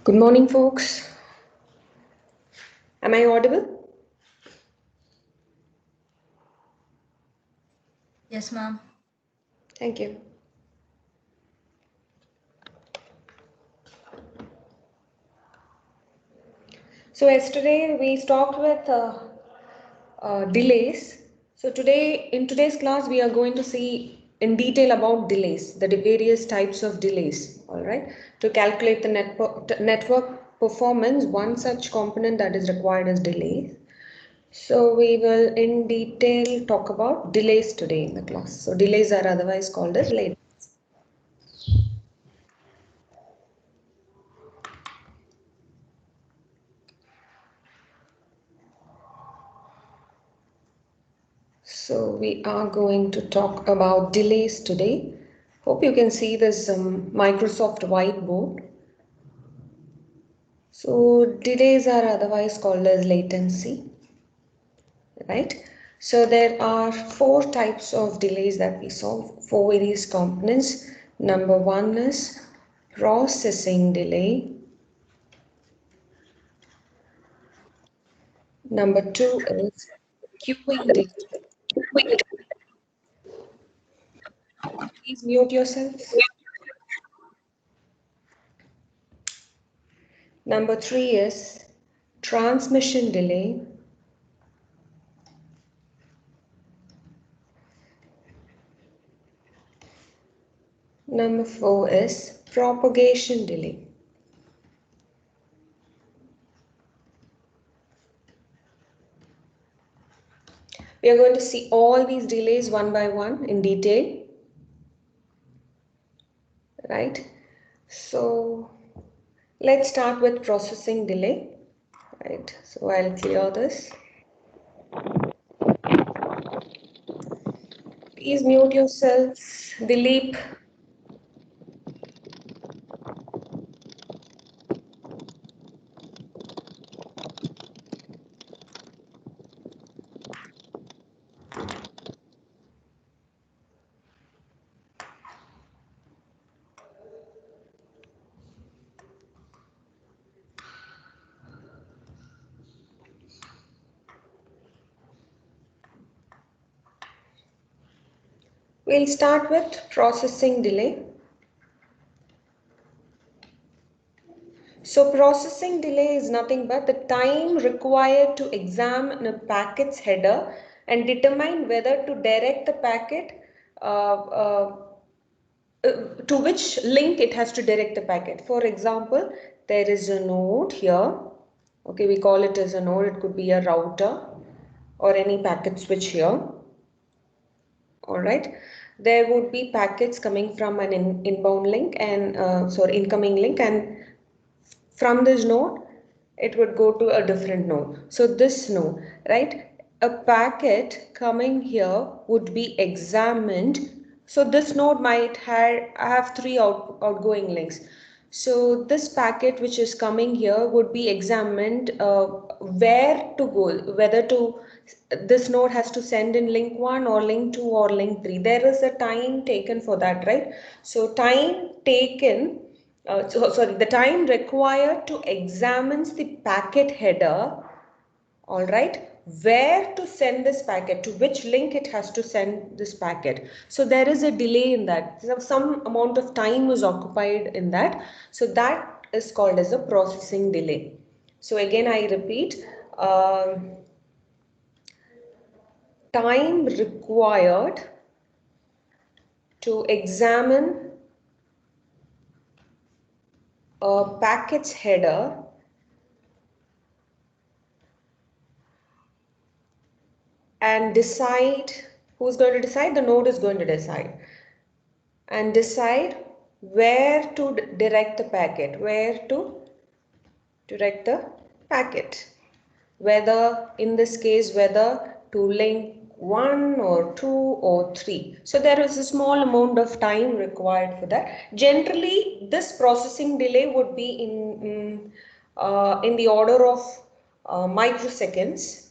Good morning, folks. Am I audible? Yes, ma'am. Thank you. So yesterday we talked with delays. So in today's class, we are going to see in detail about delays, the various types of delays. All right. To calculate the network performance, one such component that is required is delays. So we will in detail talk about delays today in the class. So delays are otherwise called as late. So we are going to talk about delays today. Hope you can see this Microsoft whiteboard. So delays are otherwise called as latency, right? So there are four types of delays that we saw, four various components. Number one is processing delay. Number two is queuing delay. Please mute yourselves. Number three is transmission delay. Number four is propagation delay. We are going to see all these delays one by one in detail, right? So let's start with processing delay, right? So I'll clear this. Please mute yourselves, Dilip. We'll start with processing delay. So processing delay is nothing but the time required to examine a packet's header and determine whether to direct the packet to which link it has to direct the packet. For example, there is a node here. Okay, we call it as a node. It could be a router or any packet switch here. All right. There would be packets coming from an inbound link and incoming link, and from this node it would go to a different node. So this node, right, a packet coming here would be examined. So this node might have three outgoing links. So this packet which is coming here would be examined, where to go, whether to this node has to send in link 1 or link 2 or link 3. There is a time taken for that, right? So time taken, the time required to examine the packet header, all right, where to send this packet, to which link it has to send this packet. So there is a delay in that. So some amount of time was occupied in that. So that is called as a processing delay. So again, I repeat, time required to examine a packet's header and decide, who's going to decide? The node is going to decide and decide where to direct the packet, whether in this case whether to link 1 or 2 or 3. So there is a small amount of time required for that. Generally this processing delay would be in the order of microseconds.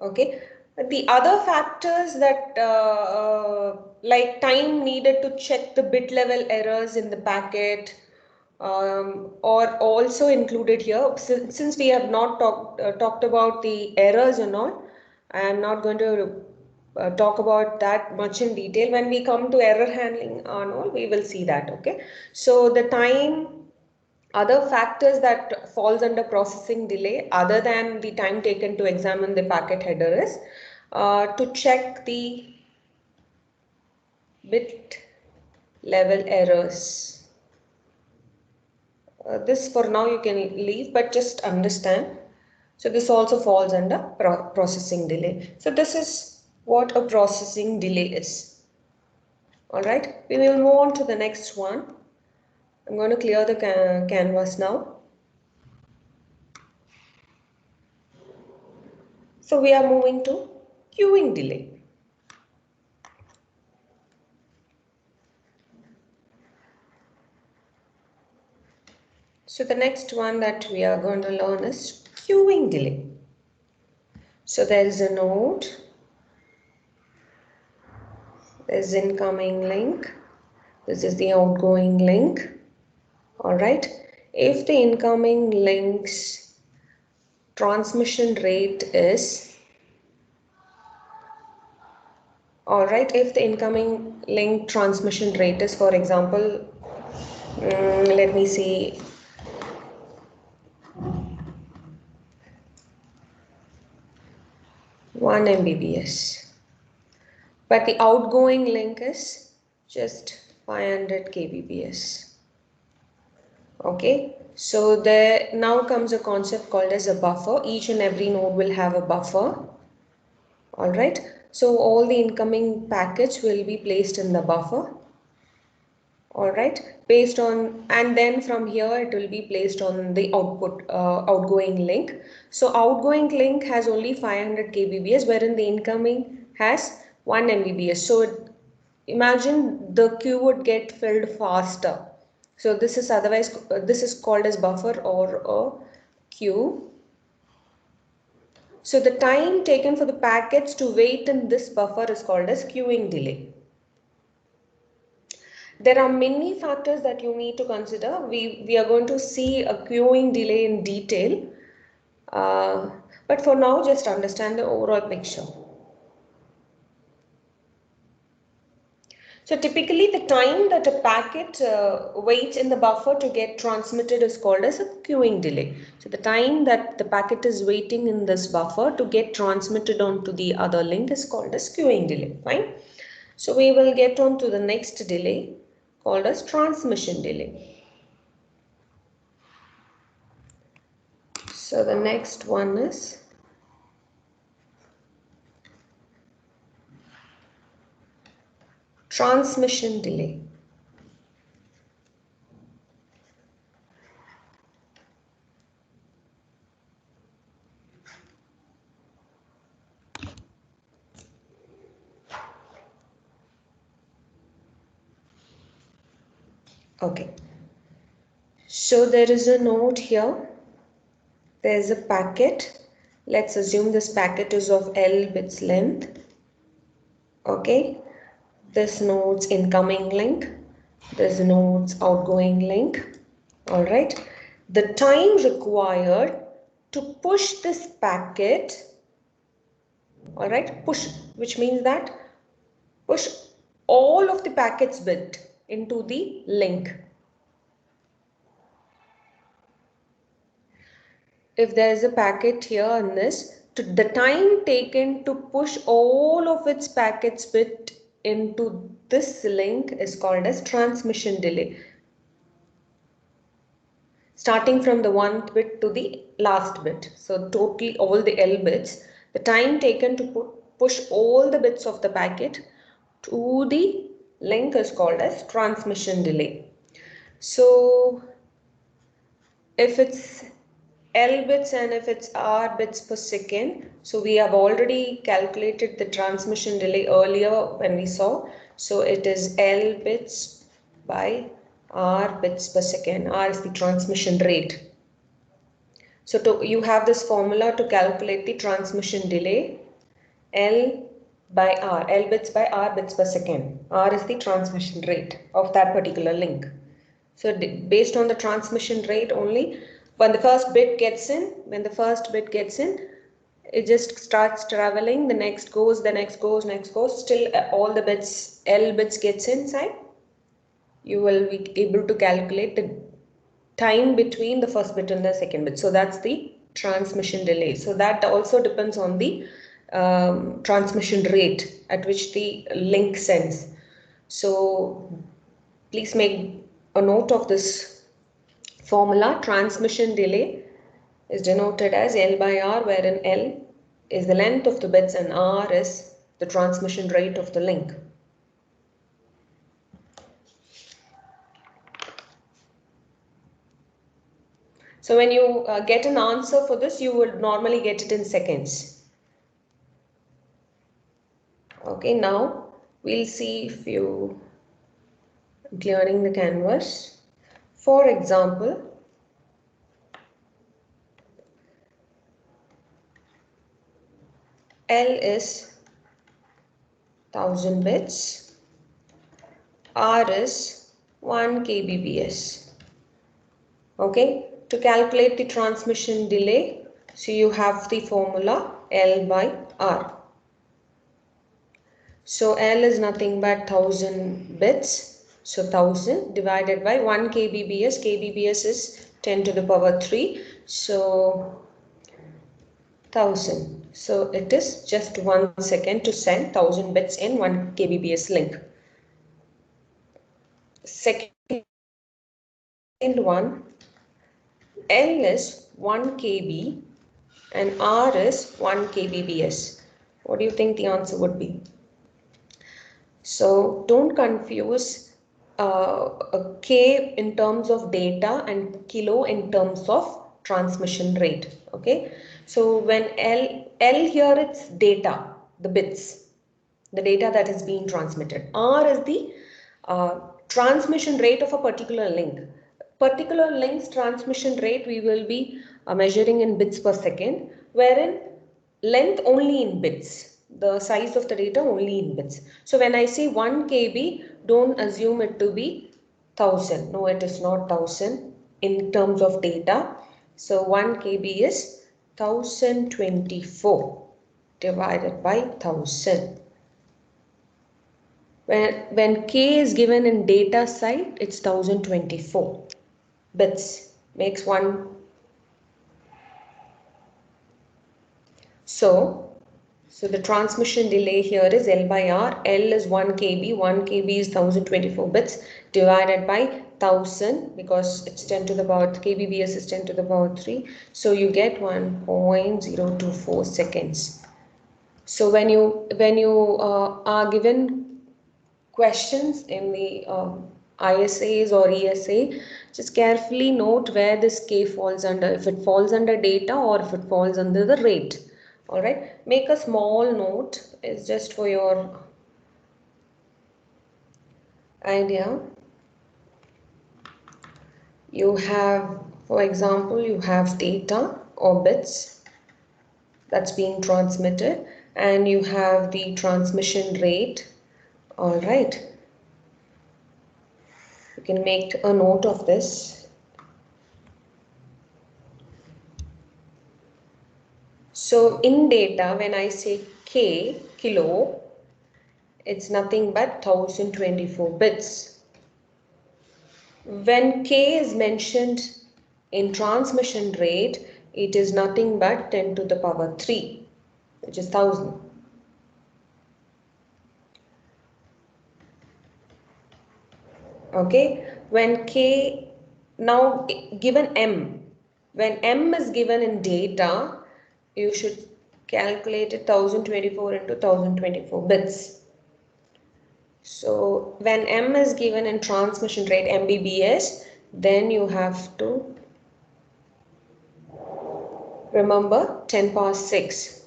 Okay, The other factors that like time needed to check the bit level errors in the packet are also included here. Since we have not talked about the errors and all, I am not going to talk about that much in detail. When we come to error handling and all, we will see that. Okay, so the time, other factors that falls under processing delay other than the time taken to examine the packet header is to check the bit level errors. This for now you can leave, but just understand. So this also falls under processing delay. So this is what a processing delay is. All right, we will move on to the next one. I'm going to clear the canvas now. So we are moving to queuing delay. So the next one that we are going to learn is queuing delay. So there is a node, there is incoming link, this is the outgoing link. All right, if the incoming link's transmission rate is, all right, if the incoming link transmission rate is, for example, let me see, 1 Mbps, but the outgoing link is just 500 kbps. Okay, so there now comes a concept called as a buffer. Each and every node will have a buffer. All right, so all the incoming packets will be placed in the buffer. All right, based on, and then from here it will be placed on the outgoing link. So outgoing link has only 500 kbps, wherein the incoming has 1 mbps. So imagine the queue would get filled faster. So this is otherwise this is called as buffer or a queue. So the time taken for the packets to wait in this buffer is called as queuing delay. There are many factors that you need to consider. We are going to see a queuing delay in detail. But for now, just understand the overall picture. So typically the time that a packet waits in the buffer to get transmitted is called as a queuing delay. So the time that the packet is waiting in this buffer to get transmitted onto the other link is called as queuing delay. Fine. So we will get on to the next delay called as transmission delay. So the next one is transmission delay. Okay, so there is a node here. There is a packet. Let's assume this packet is of L bits length. Okay, this node's incoming link, this node's outgoing link. All right, the time required to push this packet, all right, push, which means that push all of the packets bit into the link. If there is a packet here in this, the time taken to push all of its packets bit into this link is called as transmission delay. Starting from the 1st bit to the last bit. So totally all the L bits, the time taken to push all the bits of the packet to the link is called as transmission delay. So if it's L bits and if it's R bits per second, so we have already calculated the transmission delay earlier when we saw. So it is L bits by R bits per second. R is the transmission rate. So you have this formula to calculate the transmission delay. L by R, L bits by R bits per second. R is the transmission rate of that particular link. So based on the transmission rate only, when the first bit gets in, it just starts traveling, the next goes, still all the bits, L bits gets inside. You will be able to calculate the time between the first bit and the second bit. So that's the transmission delay. So that also depends on the transmission rate at which the link sends. So please make a note of this formula. Transmission delay is denoted as L by R, wherein L is the length of the bits and R is the transmission rate of the link. So when you get an answer for this, you would normally get it in seconds. Okay, now we'll see if you clearing the canvas. For example, L is 1000 bits, R is 1 kbps. Okay, to calculate the transmission delay, so you have the formula L by R. So L is nothing but 1000 bits. So 1000 divided by 1 kbps. Kbps is 10 to the power 3. So 1000. So it is just 1 second to send 1000 bits in 1 kbps link. Second one, L is 1 kb and R is 1 kbps. What do you think the answer would be? So don't confuse a K in terms of data and kilo in terms of transmission rate. Okay, so when L here, it's data, the bits, the data that is being transmitted. R is the transmission rate of a particular link. Particular link's transmission rate we will be measuring in bits per second, wherein length only in bits, the size of the data only in bits. So when I say 1 kb, don't assume it to be 1000. No, it is not 1000 in terms of data. So 1 kb is 1024 divided by 1000. When K is given in data side, it's 1024 bits, makes one. So the transmission delay here is L by R. L is 1 kb. 1 kb is 1024 bits divided by 1000, because it's 10 to the power, kbps is 10 to the power 3. So you get 1.024 seconds. So when you are given questions in the ISAs or ESA, just carefully note where this K falls under, if it falls under data or if it falls under the rate. All right, make a small note, it's just for your idea. You have, for example, you have data or bits that's being transmitted, and you have the transmission rate. All right, you can make a note of this. So in data, when I say K, kilo, it's nothing but 1024 bits. When K is mentioned in transmission rate, it is nothing but 10 to the power 3, which is 1000. Okay, when K, now given M, when M is given in data, you should calculate it 1024 into 1024 bits. So when M is given in transmission rate MBBS, then you have to remember 10 power 6.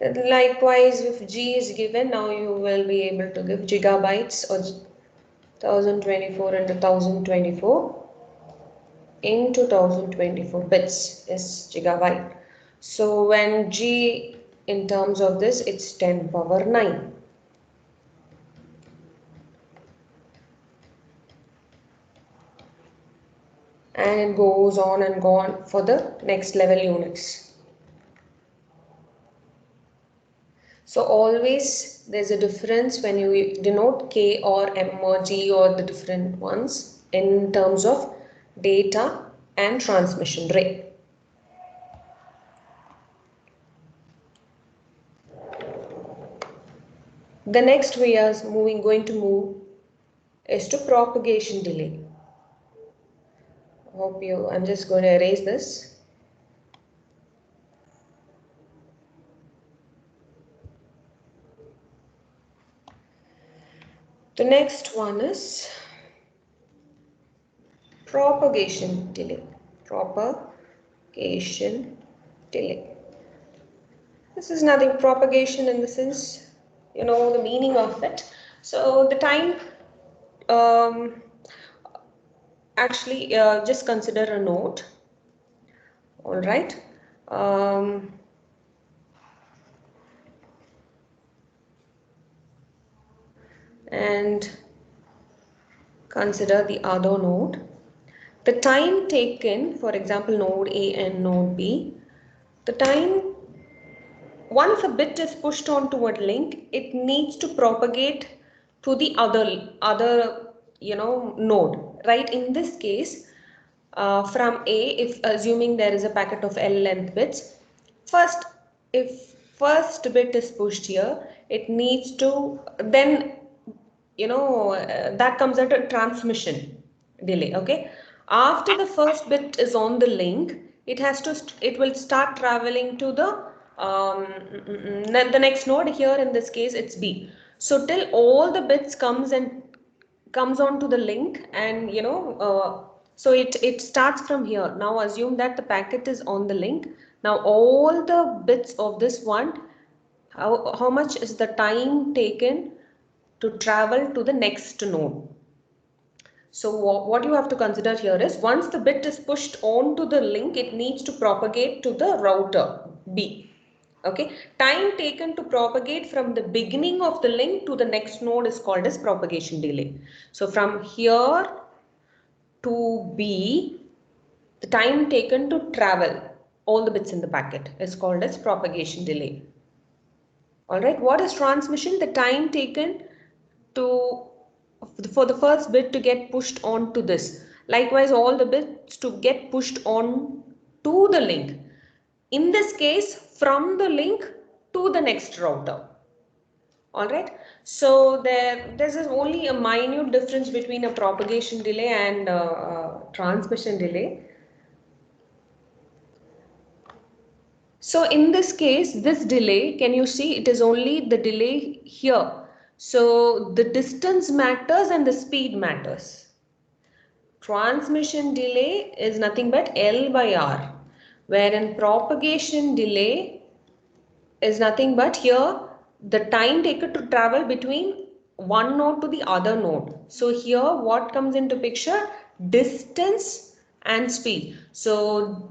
Likewise, if G is given, now you will be able to give gigabytes or 1024 into 1024. into 1024 bits is gigabyte. So when G in terms of this, it's 10 power 9. And it goes on and go on for the next level units. So always there's a difference when you denote K or M or G or the different ones in terms of data and transmission rate. The next we are going to move is to propagation delay. I'm just going to erase this. The next one is propagation delay. Propagation delay. This is nothing, propagation in the sense, you know, the meaning of it. So the time, actually, just consider a node. All right. And consider the other node. The time taken, for example, node A and node B, the time once a bit is pushed onto a link, it needs to propagate to the other node, right? In this case, from A, if assuming there is a packet of L length bits, if first bit is pushed here, it needs to then that comes at a transmission delay. Okay, after the first bit is on the link, it will start traveling to the next node. Here in this case it's B. So till all the bits comes onto the link, and so it starts from here. Now assume that the packet is on the link. Now all the bits of this one, how much is the time taken to travel to the next node? So what you have to consider here is, once the bit is pushed onto the link, it needs to propagate to the router B. Okay, time taken to propagate from the beginning of the link to the next node is called as propagation delay. So from here to B, the time taken to travel all the bits in the packet is called as propagation delay. All right, what is transmission? The time taken for the first bit to get pushed on to this. Likewise, all the bits to get pushed on to the link. In this case, from the link to the next router. All right. So there's only a minute difference between a propagation delay and transmission delay. So in this case, this delay, can you see it is only the delay here. So the distance matters and the speed matters. Transmission delay is nothing but L by R, wherein propagation delay is nothing but here the time taken to travel between one node to the other node. So here what comes into picture? Distance and speed. So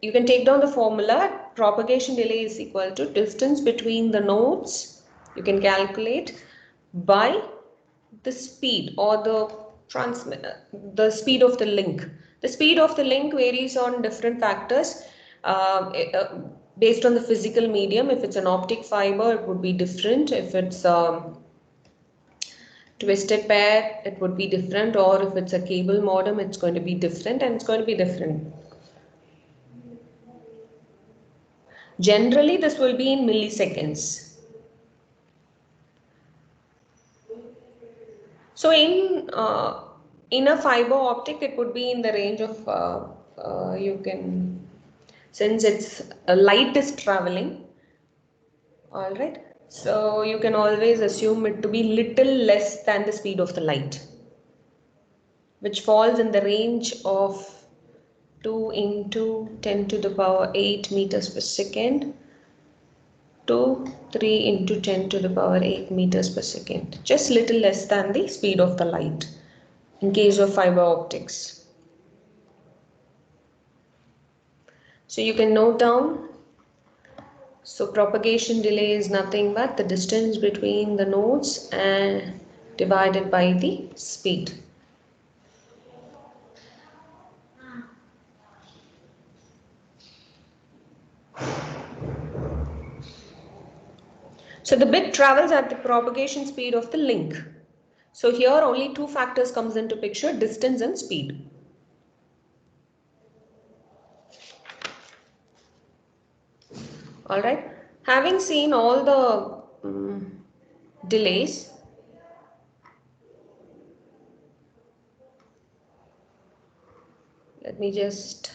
you can take down the formula. Propagation delay is equal to distance between the nodes, you can calculate, by the speed or the speed of the link. The speed of the link varies on different factors based on the physical medium. If it's an optic fiber, it would be different. If it's twisted pair, it would be different, or if it's a cable modem, it's going to be different, and it's going to be different. Generally, this will be in milliseconds. So in a fiber optic, it would be in the range of since it's light is traveling, all right. So you can always assume it to be little less than the speed of the light, which falls in the range of 2 into 10 to the power 8 meters per second to 3 into 10 to the power 8 meters per second. Just little less than the speed of the light in case of fiber optics. So you can note down. So propagation delay is nothing but the distance between the nodes and divided by the speed. So the bit travels at the propagation speed of the link. So here only two factors comes into picture, distance and speed. All right. Having seen all the delays, let me just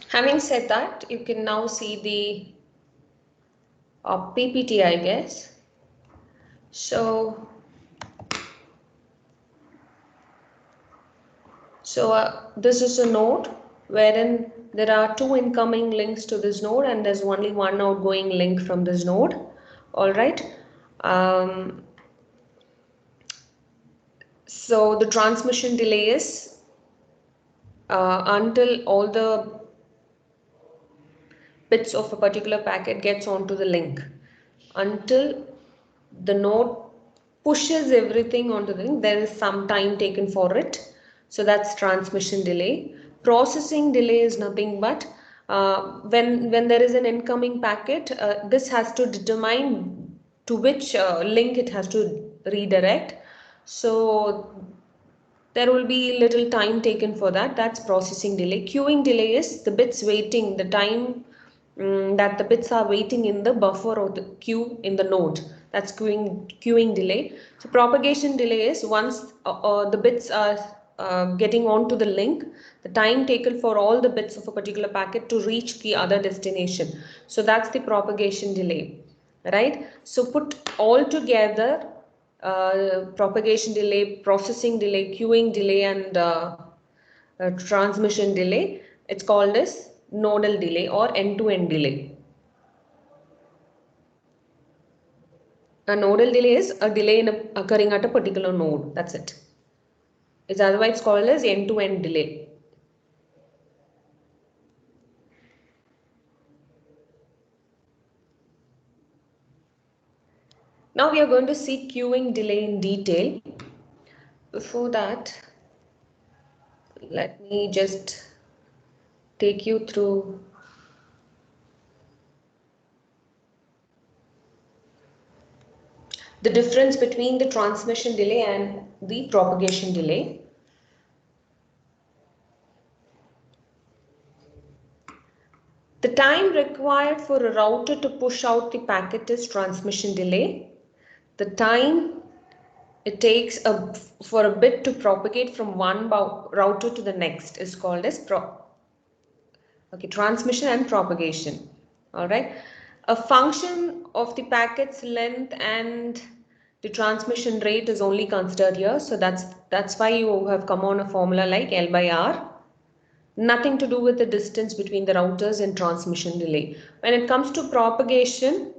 having said that, you can now see the PPT, I guess. So this is a node wherein there are two incoming links to this node and there's only one outgoing link from this node. All right. So the transmission delay is until all the bits of a particular packet gets onto the link. Until the node pushes everything onto the link, there is some time taken for it. So that's transmission delay. Processing delay is nothing but when there is an incoming packet, this has to determine to which link it has to redirect. So there will be little time taken for that. That's processing delay. Queuing delay is the bits waiting, the time that the bits are waiting in the buffer or the queue in the node. That's queuing delay. So propagation delay is once the bits are getting onto the link, the time taken for all the bits of a particular packet to reach the other destination. So that's the propagation delay, right? So put all together, propagation delay, processing delay, queuing delay, and transmission delay. It's called as nodal delay or end-to-end delay. A nodal delay is a delay occurring at a particular node. That's it. It's otherwise called as end-to-end delay. Now we are going to see queuing delay in detail. Before that, let me just take you through the difference between the transmission delay and the propagation delay. The time required for a router to push out the packet is transmission delay. The time it takes for a bit to propagate from one router to the next is called as transmission and propagation. All right. A function of the packet's length and the transmission rate is only considered here. So that's why you have come on a formula like L by R. Nothing to do with the distance between the routers and transmission delay. When it comes to propagation,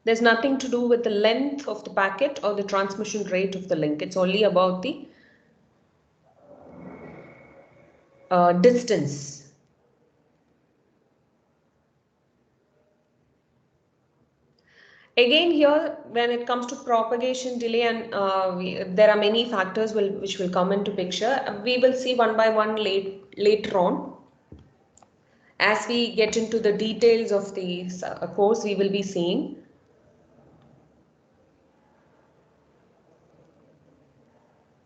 there's nothing to do with the length of the packet or the transmission rate of the link. It's only about the distance. Again here, when it comes to propagation delay, and there are many factors which will come into picture. We will see one by one later on. As we get into the details of the course, we will be seeing.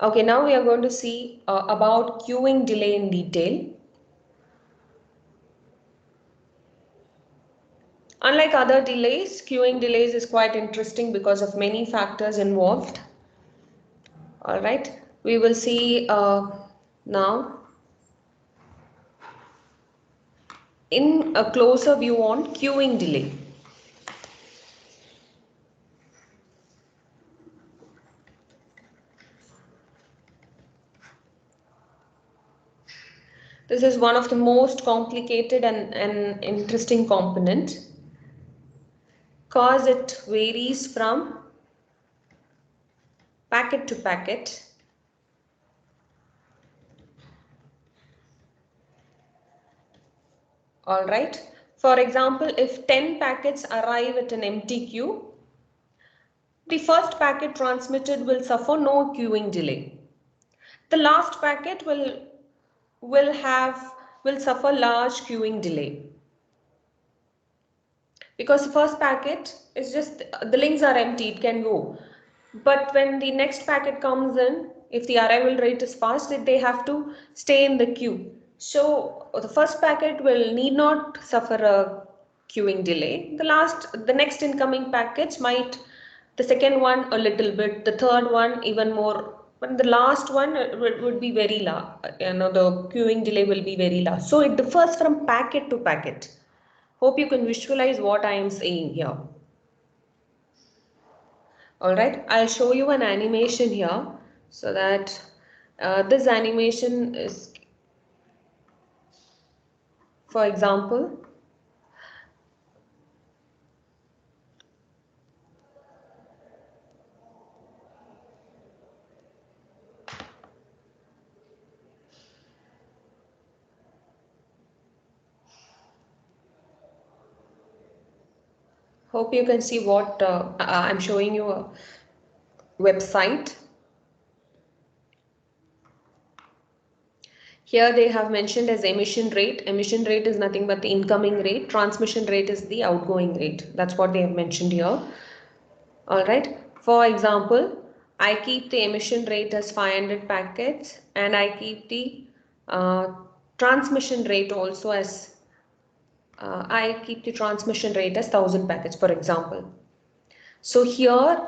Okay, now we are going to see about queuing delay in detail. Unlike other delays, queuing delays is quite interesting because of many factors involved. All right, we will see now in a closer view on queuing delay. This is one of the most complicated and interesting component because it varies from packet to packet. All right. For example, if 10 packets arrive at an empty queue, the first packet transmitted will suffer no queuing delay. The last packet will suffer large queuing delay. Because the first packet is just, the links are empty, it can go. But when the next packet comes in, if the arrival rate is fast, they have to stay in the queue. So the first packet will need not suffer a queuing delay. The next incoming packets might, the second one a little bit, the third one even more, but the last one would be very low. The queuing delay will be very low. So it differs from packet to packet. Hope you can visualize what I am saying here. All right, I'll show you an animation here so that this animation is, for example, hope you can see what I'm showing you a website. Here they have mentioned as emission rate. Emission rate is nothing but the incoming rate. Transmission rate is the outgoing rate. That's what they have mentioned here. All right. For example, I keep the emission rate as 500 packets and I keep the transmission rate also as I keep the transmission rate as 1000 packets, for example. So here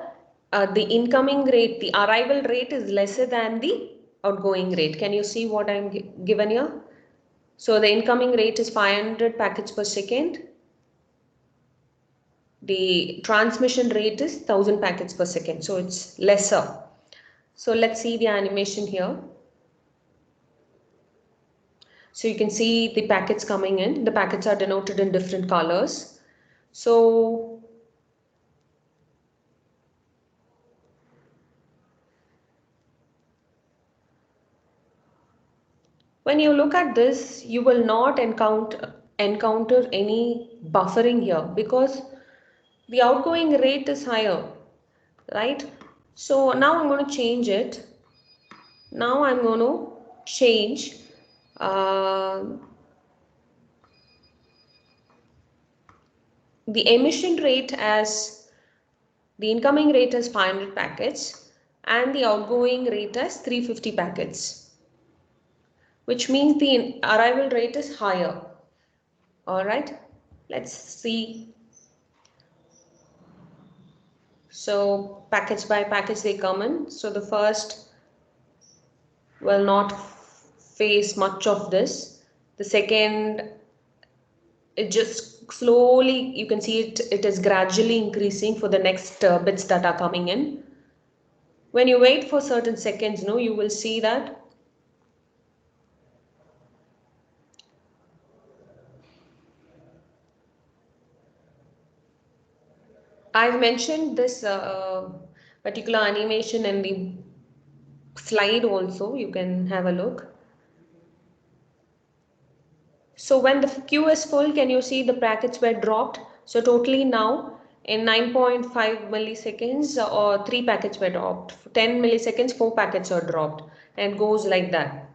the incoming rate, the arrival rate is lesser than the outgoing rate. Can you see what I'm given here? So the incoming rate is 500 packets per second. The transmission rate is 1000 packets per second. So it's lesser. So let's see the animation here. So you can see the packets coming in. The packets are denoted in different colors. So when you look at this, you will not encounter any buffering here because the outgoing rate is higher, right? So now I'm going to change it. Now I'm going to change the emission rate as the incoming rate as 500 packets and the outgoing rate as 350 packets, which means the arrival rate is higher. All right, let's see. So package by package they come in. So the first will not face much of this. The second, it just slowly, you can see it is gradually increasing for the next bits that are coming in. When you wait for certain seconds, you will see that I've mentioned this particular animation in the slide also. You can have a look. So when the queue is full, can you see the packets were dropped? So totally now in 9.5 milliseconds or 3 packets were dropped. 10 milliseconds, 4 packets are dropped and goes like that.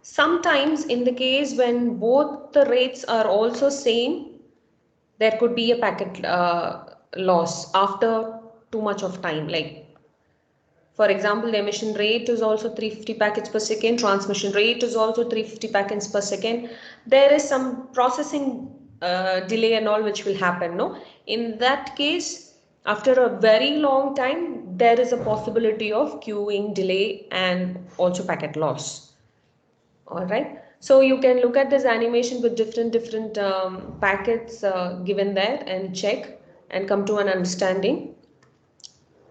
Sometimes in the case when both the rates are also same, there could be a packet loss after too much of time, like For example, the emission rate is also 350 packets per second, transmission rate is also 350 packets per second. There is some processing delay and all which will happen, no? In that case, after a very long time, there is a possibility of queuing delay and also packet loss. All right. So you can look at this animation with different packets given there and check and come to an understanding,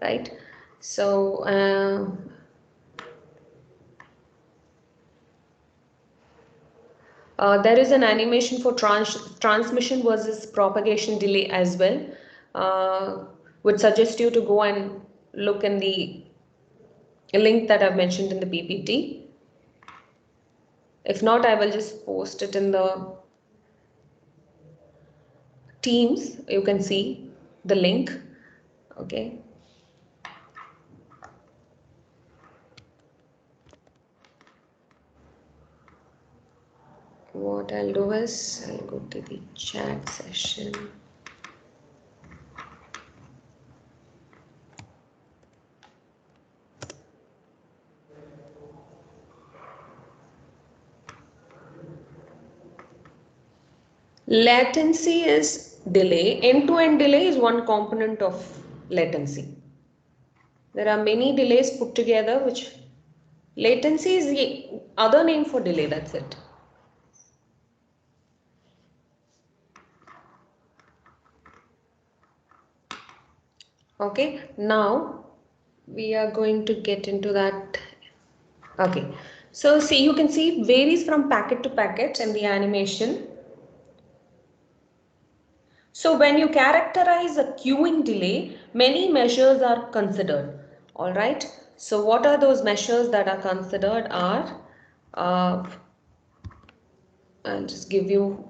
right? So there is an animation for transmission versus propagation delay as well. Would suggest you to go and look in the link that I've mentioned in the PPT. If not, I will just post it in the Teams. You can see the link. Okay. What I'll do is I'll go to the chat session. Latency is delay. End-to-end delay is one component of latency. There are many delays put together, which latency is the other name for delay, that's it. Okay, now we are going to get into that. Okay, so see, you can see varies from packet to packet in the animation. So when you characterize a queuing delay, many measures are considered. All right. So what are those measures that are considered are, I'll just give you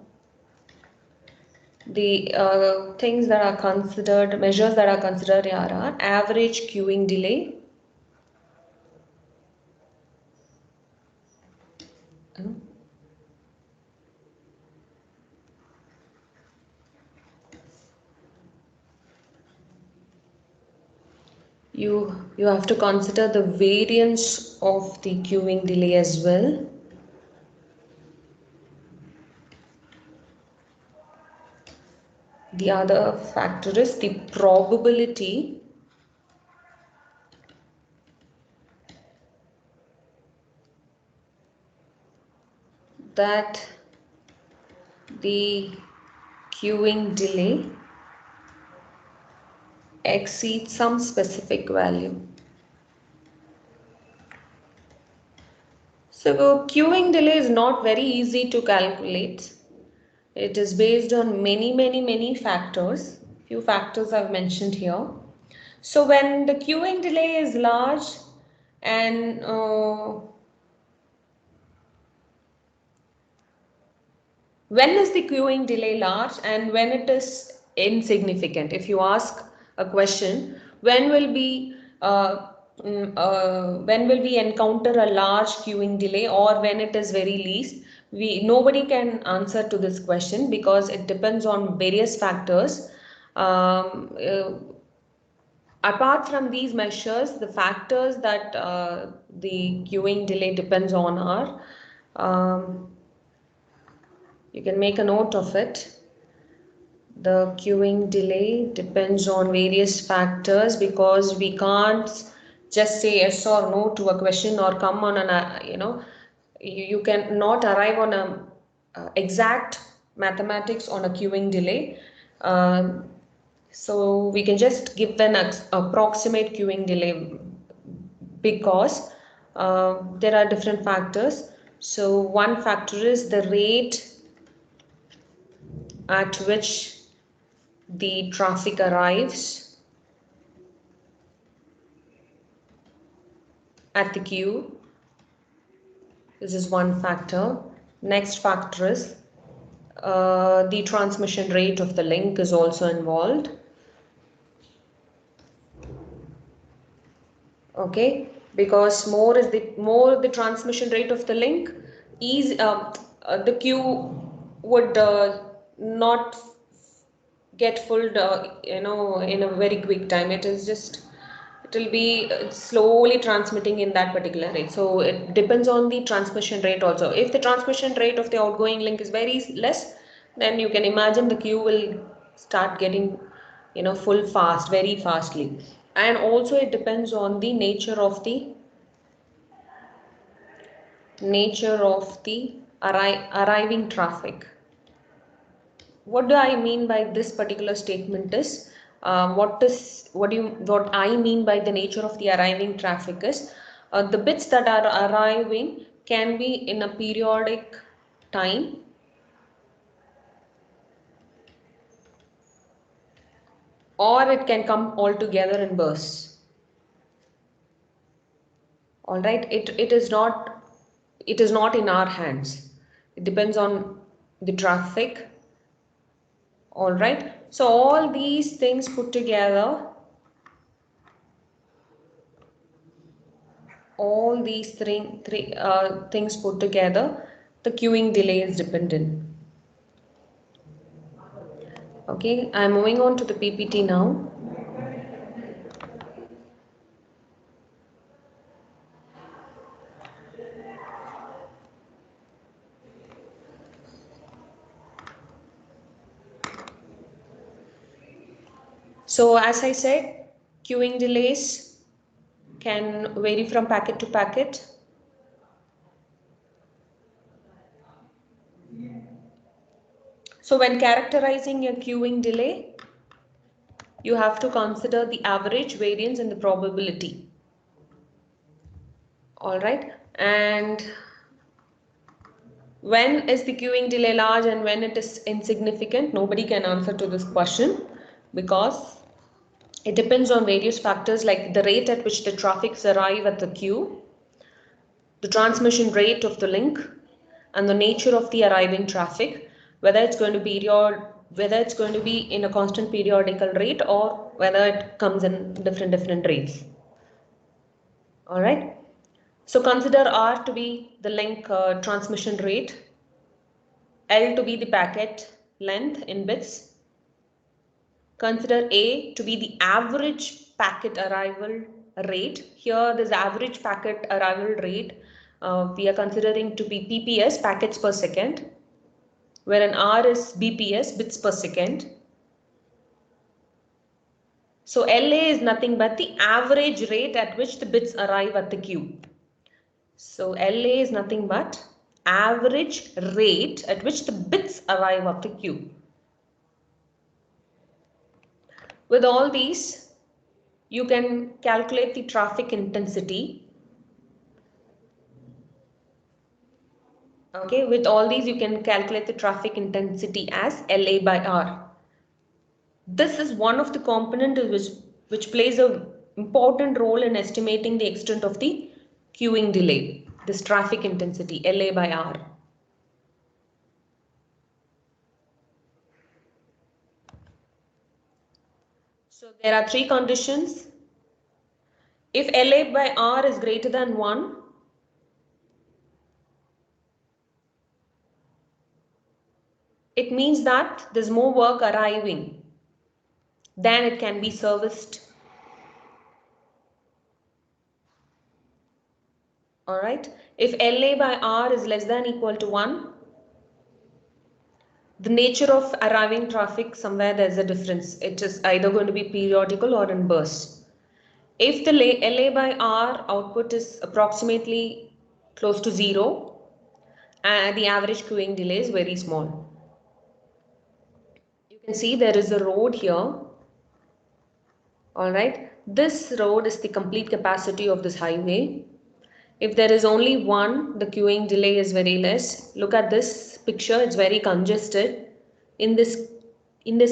the things that are considered, measures that are considered here are average queuing delay, you have to consider the variance of the queuing delay as well. The other factor is the probability that the queuing delay exceeds some specific value. So queuing delay is not very easy to calculate. It is based on many factors. Few factors I've mentioned here. So when the queuing delay is large and when is the queuing delay large and when it is insignificant? If you ask a question, when will we encounter a large queuing delay or when it is very least? Nobody can answer to this question because it depends on various factors. Apart from these measures, the factors that the queuing delay depends on are, you can make a note of it. The queuing delay depends on various factors because we can't just say yes or no to a question or come on an, you can not arrive on a exact mathematics on a queuing delay. So we can just give an approximate queuing delay because there are different factors. So one factor is the rate at which the traffic arrives at the queue. This is one factor. Next factor is the transmission rate of the link is also involved. Okay, because more the transmission rate of the link, the queue would not get filled, in a very quick time. It is just it will be slowly transmitting in that particular rate. So it depends on the transmission rate also. If the transmission rate of the outgoing link is very less, then you can imagine the queue will start getting, you know, full fast, very fastly. And also it depends on the nature of the arriving traffic. What do I mean by this particular statement is what I mean by the nature of the arriving traffic is the bits that are arriving can be in a periodic time, or it can come all together in bursts. All right, it is not in our hands. It depends on the traffic. All right, so all these things put together, all these three things put together, the queuing delay is dependent. Okay, I'm moving on to the PPT now. So as I said, queuing delays can vary from packet to packet. So when characterizing a queuing delay, you have to consider the average, variance, and the probability. All right, and when is the queuing delay large and when it is insignificant? Nobody can answer to this question because it depends on various factors like the rate at which the traffics arrive at the queue, the transmission rate of the link, and the nature of the arriving traffic, whether it's going to be in a constant periodical rate or whether it comes in different rates. All right. So consider R to be the link transmission rate, L to be the packet length in bits. Consider A to be the average packet arrival rate. Here this average packet arrival rate we are considering to be PPS, packets per second, wherein R is BPS, bits per second. So LA is nothing but the average rate at which the bits arrive at the queue. So LA is nothing but average rate at which the bits arrive at the queue. With all these, you can calculate the traffic intensity. Okay, with all these, you can calculate the traffic intensity as LA by R. This is one of the components which plays an important role in estimating the extent of the queuing delay. This traffic intensity, LA by R. So there are three conditions. If LA by R is greater than 1, it means that there's more work arriving than it can be serviced. All right. If LA by R is less than equal to 1, the nature of arriving traffic, somewhere there's a difference. It is either going to be periodical or in bursts. If the LA by R output is approximately close to 0, and the average queuing delay is very small. You can see there is a road here. All right. This road is the complete capacity of this highway. If there is only one, the queuing delay is very less. Look at this picture, it's very congested. In this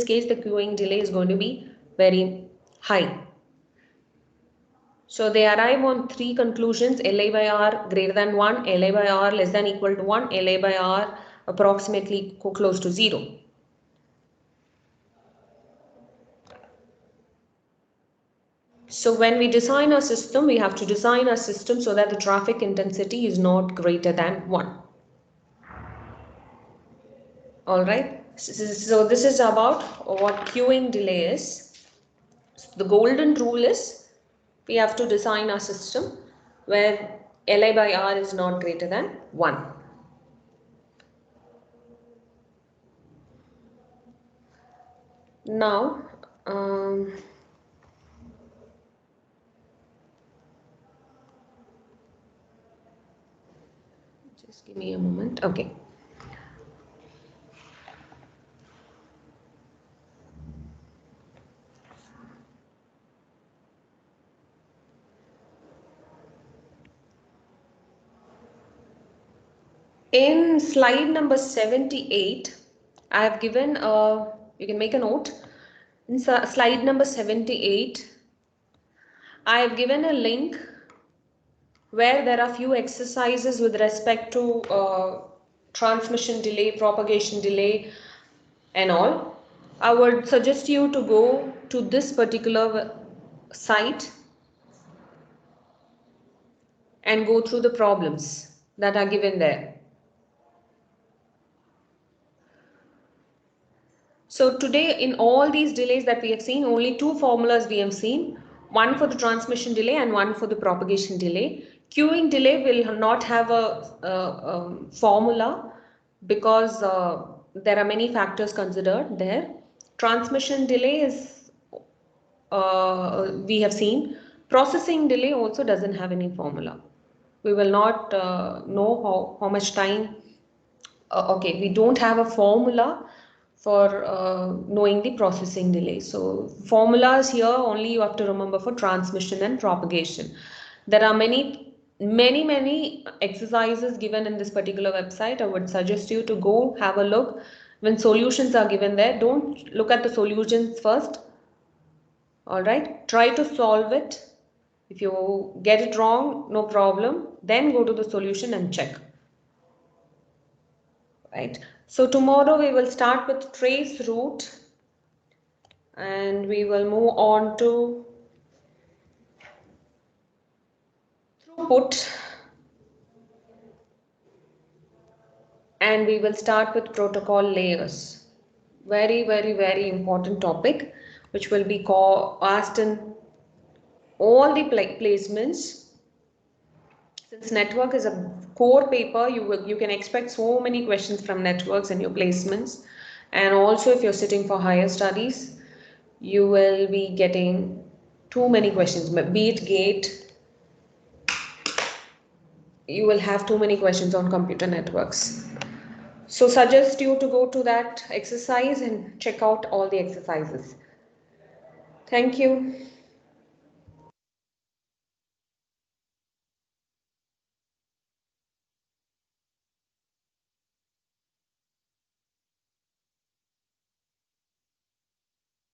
case, the queuing delay is going to be very high. So they arrive on three conclusions: LA by R greater than 1, LA by R less than equal to 1, LA by R approximately close to 0. So when we design our system, we have to design our system so that the traffic intensity is not greater than 1. All right. So this is about what queuing delay is. The golden rule is we have to design our system where Li by R is not greater than 1. Now, just give me a moment. Okay. In slide number 78, I have given you can make a note. In slide number 78, I have given a link where there are few exercises with respect to transmission delay, propagation delay and all. I would suggest you to go to this particular site and go through the problems that are given there. So today in all these delays that we have seen, only two formulas we have seen, one for the transmission delay and one for the propagation delay. Queuing delay will not have a formula because there are many factors considered there. Transmission delay is, we have seen. Processing delay also doesn't have any formula. We will not know how much time. Okay, we don't have a formula for knowing the processing delay. So formulas here only you have to remember for transmission and propagation. There are many exercises given in this particular website. I would suggest you to go have a look. When solutions are given there, don't look at the solutions first. All right, try to solve it. If you get it wrong, no problem. Then go to the solution and check. Right. So tomorrow we will start with trace route and we will move on to throughput and we will start with protocol layers. Very important topic which will be asked in all the placements. Since network is a core paper, you can expect so many questions from networks in your placements, and also if you're sitting for higher studies, you will be getting too many questions. Be it GATE, you will have too many questions on computer networks. So suggest you to go to that exercise and check out all the exercises. Thank you.